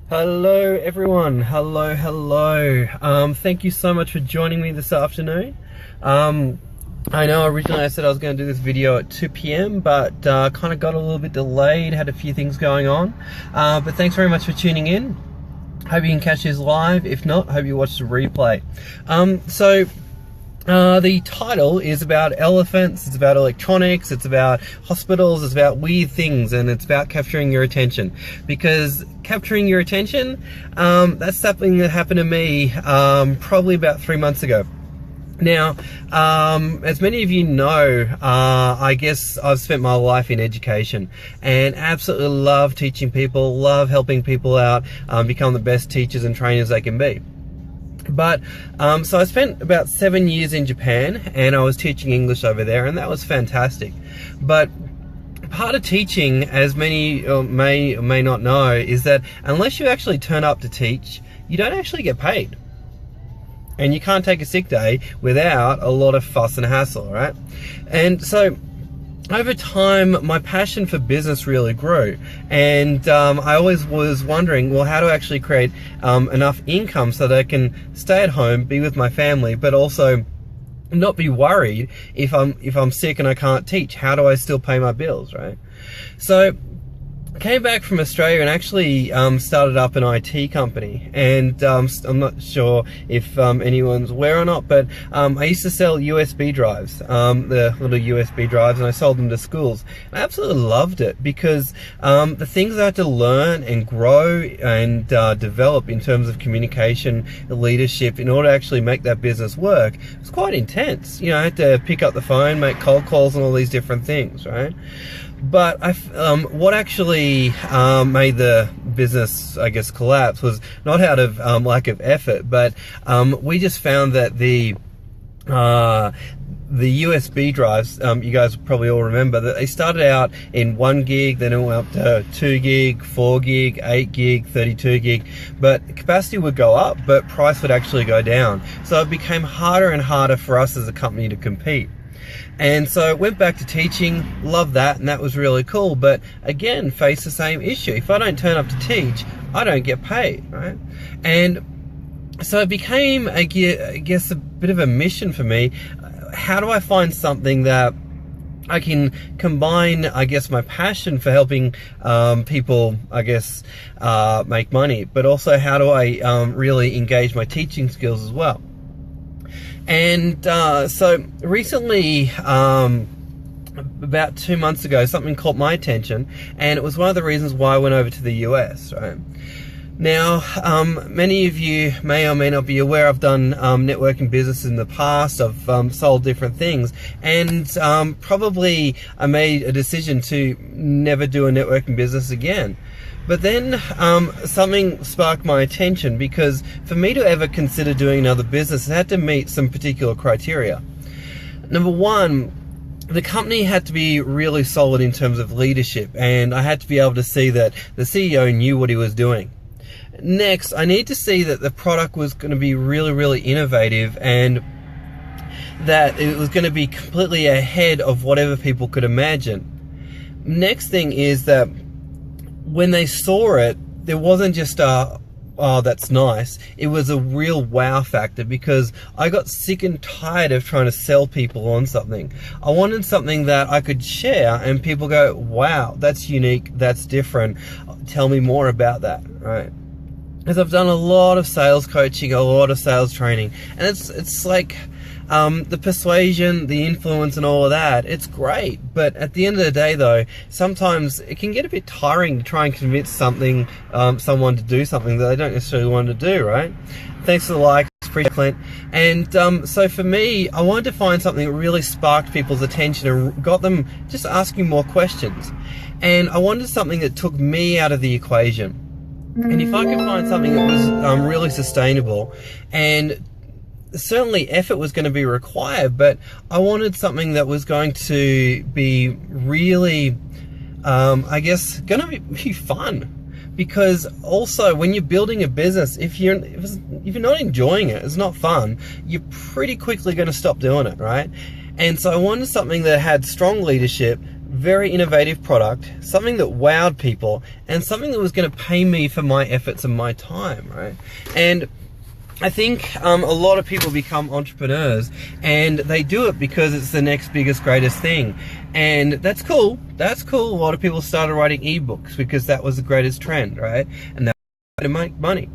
Hello everyone, hello. Thank you so much for joining me this afternoon. I know originally I said I was going to do this video at 2 p.m, but kind of got a little bit delayed, had a few things going on. But thanks very much for tuning in. Hope you can catch this live. If not, hope you watch the replay. The title is about elephants, it's about electronics, it's about hospitals, it's about weird things, and it's about capturing your attention. Because capturing your attention, that's something that happened to me probably about 3 months ago. Now, as many of you know, I guess I've spent my life in education and absolutely love teaching people, love helping people out, become the best teachers and trainers they can be. But so I spent about 7 years in Japan and I was teaching English over there, and that was fantastic. But part of teaching, as many may or may not know, is that unless you actually turn up to teach, you don't actually get paid. And you can't take a sick day without a lot of fuss and hassle, right? And so over time, my passion for business really grew, and I always was wondering, well, how to actually create enough income so that I can stay at home, be with my family, but also not be worried if I'm sick and I can't teach. How do I still pay my bills, right? So I came back from Australia and actually started up an IT company, and I'm not sure if anyone's aware or not, but I used to sell USB drives, the little USB drives, and I sold them to schools. I absolutely loved it because the things I had to learn and grow and develop in terms of communication, leadership, in order to actually make that business work, was quite intense. You know, I had to pick up the phone, make cold calls, and all these different things, right? But what actually made the business, I guess, collapse was not out of lack of effort, but we just found that the USB drives, you guys probably all remember that they started out in 1 gig, then it went up to 2 gig, 4 gig, 8 gig, 32 gig, but capacity would go up, but price would actually go down. So it became harder and harder for us as a company to compete. And so I went back to teaching, loved that, and that was really cool, but again, faced the same issue. If I don't turn up to teach, I don't get paid, right? And so it became, I guess, a bit of a mission for me. How do I find something that I can combine, I guess, my passion for helping people, I guess, make money, but also how do I really engage my teaching skills as well? And so recently, about 2 months ago, something caught my attention, and it was one of the reasons why I went over to the US, right? Now, many of you may or may not be aware, I've done networking business in the past, I've sold different things, and probably I made a decision to never do a networking business again. But then something sparked my attention, because for me to ever consider doing another business, it had to meet some particular criteria. Number one, the company had to be really solid in terms of leadership, and I had to be able to see that the CEO knew what he was doing. Next, I need to see that the product was going to be really innovative, and that it was going to be completely ahead of whatever people could imagine. Next thing is that when they saw it, there wasn't just a, oh, that's nice. It was a real wow factor, because I got sick and tired of trying to sell people on something. I wanted something that I could share and people go, wow, that's unique, that's different. Tell me more about that, right? Because I've done a lot of sales coaching, a lot of sales training, and it's like, the persuasion, the influence and all of that, it's great. But at the end of the day though, sometimes it can get a bit tiring to try and convince someone to do something that they don't necessarily want to do, right? Thanks for the likes, appreciate it, Clint. And so for me, I wanted to find something that really sparked people's attention and got them just asking more questions. And I wanted something that took me out of the equation. And if I could find something that was really sustainable, and certainly effort was going to be required, but I wanted something that was going to be really, I guess, going to be fun. Because also, when you're building a business, if you're not enjoying it, it's not fun, you're pretty quickly going to stop doing it, right? And so I wanted something that had strong leadership, very innovative product, something that wowed people, and something that was going to pay me for my efforts and my time, right? And I think a lot of people become entrepreneurs and they do it because it's the next biggest, greatest thing. And that's cool. That's cool. A lot of people started writing ebooks because that was the greatest trend, right? And that to make money.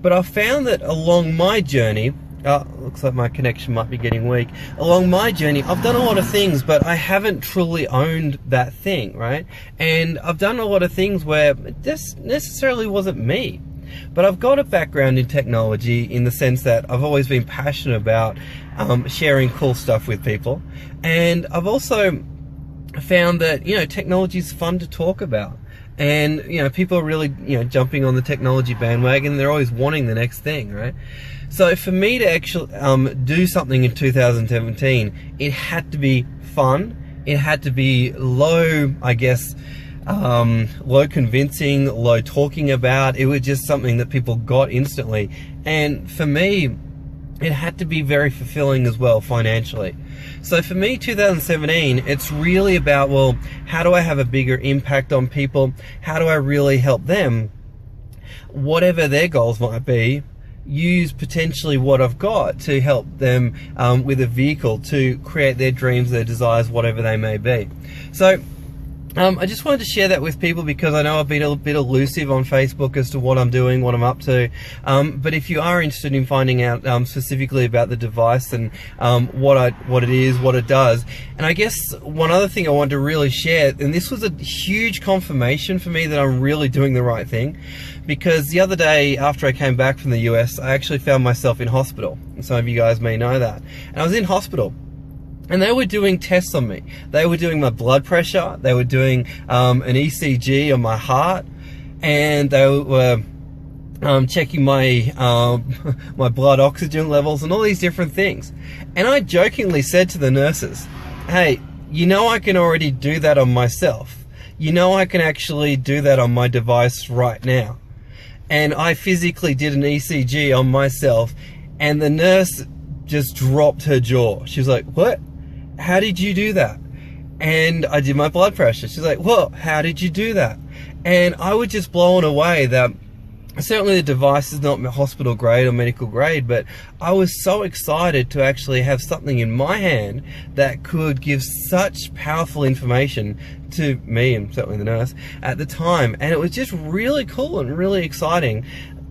But I've found that along my journey, looks like my connection might be getting weak. Along my journey, I've done a lot of things, but I haven't truly owned that thing, right? And I've done a lot of things where it just necessarily wasn't me. But I've got a background in technology in the sense that I've always been passionate about sharing cool stuff with people. And I've also found that, you know, technology is fun to talk about. And, you know, people are really, you know, jumping on the technology bandwagon. They're always wanting the next thing, right? So for me to actually do something in 2017, it had to be fun. It had to be low, I guess, low convincing, low talking about. It was just something that people got instantly. And for me, it had to be very fulfilling as well financially. So for me, 2017, it's really about, well, how do I have a bigger impact on people? How do I really help them, whatever their goals might be, use potentially what I've got to help them with a vehicle to create their dreams, their desires, whatever they may be. So I just wanted to share that with people because I know I've been a bit elusive on Facebook as to what I'm doing, what I'm up to. But if you are interested in finding out specifically about the device and what it is, what it does, and I guess one other thing I wanted to really share, and this was a huge confirmation for me that I'm really doing the right thing, because the other day after I came back from the US, I actually found myself in hospital. And some of you guys may know that. And I was in hospital. And they were doing tests on me. They were doing my blood pressure. They were doing an ECG on my heart, and they were checking my my blood oxygen levels and all these different things. And I jokingly said to the nurses, "Hey, you know I can already do that on myself. You know I can actually do that on my device right now." And I physically did an ECG on myself, and the nurse just dropped her jaw. She was like, "What? How did you do that?" And I did my blood pressure. She's like, "Well, how did you do that?" And I was just blown away that certainly the device is not hospital grade or medical grade, but I was so excited to actually have something in my hand that could give such powerful information to me and certainly the nurse at the time. And it was just really cool and really exciting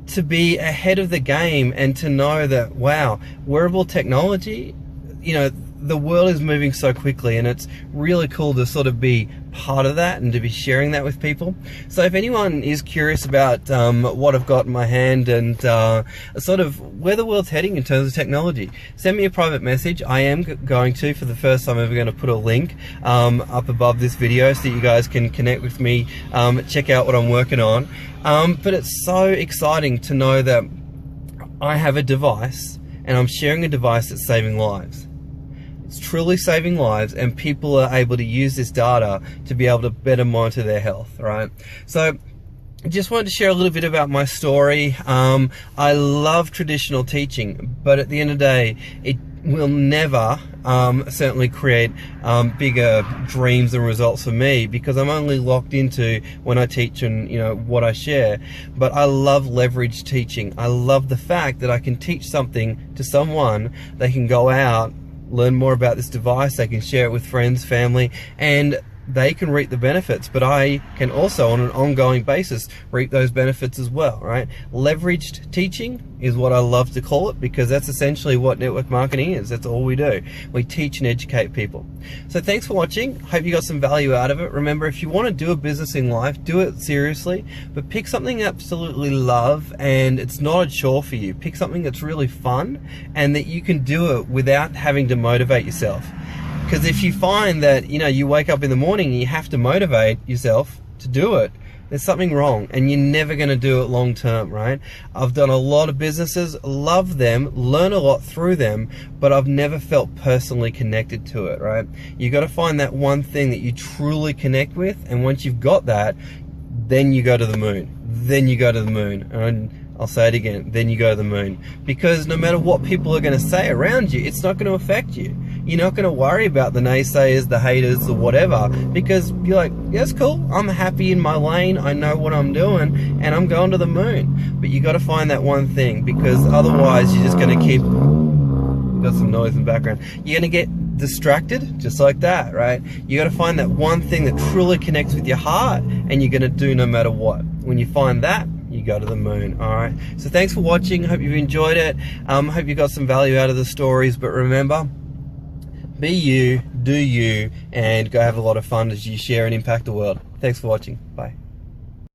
to be ahead of the game and to know that, wow, wearable technology, you know, the world is moving so quickly, and it's really cool to sort of be part of that and to be sharing that with people. So if anyone is curious about what I've got in my hand and sort of where the world's heading in terms of technology, send me a private message. I am going to, for the first time ever, going to put a link up above this video so that you guys can connect with me, check out what I'm working on. But it's so exciting to know that I have a device and I'm sharing a device that's saving lives. It's truly saving lives, and people are able to use this data to be able to better monitor their health, right? So I just wanted to share a little bit about my story. I love traditional teaching, but at the end of the day, it will never certainly create bigger dreams and results for me, because I'm only locked into when I teach and, you know, what I share. But I love leverage teaching. I love the fact that I can teach something to someone, they can go out, learn more about this device, they can share it with friends, family, and they can reap the benefits, but I can also on an ongoing basis reap those benefits as well, right? Leveraged teaching is what I love to call it, because that's essentially what network marketing is. That's all we do. We teach and educate people. So thanks for watching. Hope you got some value out of it. Remember, if you want to do a business in life, do it seriously, but pick something you absolutely love and it's not a chore for you. Pick something that's really fun and that you can do it without having to motivate yourself. Because if you find that, you know, you wake up in the morning and you have to motivate yourself to do it, there's something wrong and you're never going to do it long term, right? I've done a lot of businesses, love them, learn a lot through them, but I've never felt personally connected to it, right? You got to find that one thing that you truly connect with, and once you've got that, then you go to the moon. Then you go to the moon. And I'll say it again, then you go to the moon. Because no matter what people are going to say around you, it's not going to affect you. you're not going to worry about the naysayers, the haters, or whatever, because you're like, yeah, it's cool, I'm happy in my lane, I know what I'm doing, and I'm going to the moon. But you got to find that one thing, because otherwise you're just going to keep, got some noise in the background, you're going to get distracted just like that, right? You got to find that one thing that truly connects with your heart, and you're going to do no matter what. When you find that, you go to the moon. All right, so thanks for watching. Hope you've enjoyed it. Hope you got some value out of the stories. But remember, be you, do you, and go have a lot of fun as you share and impact the world. Thanks for watching. Bye.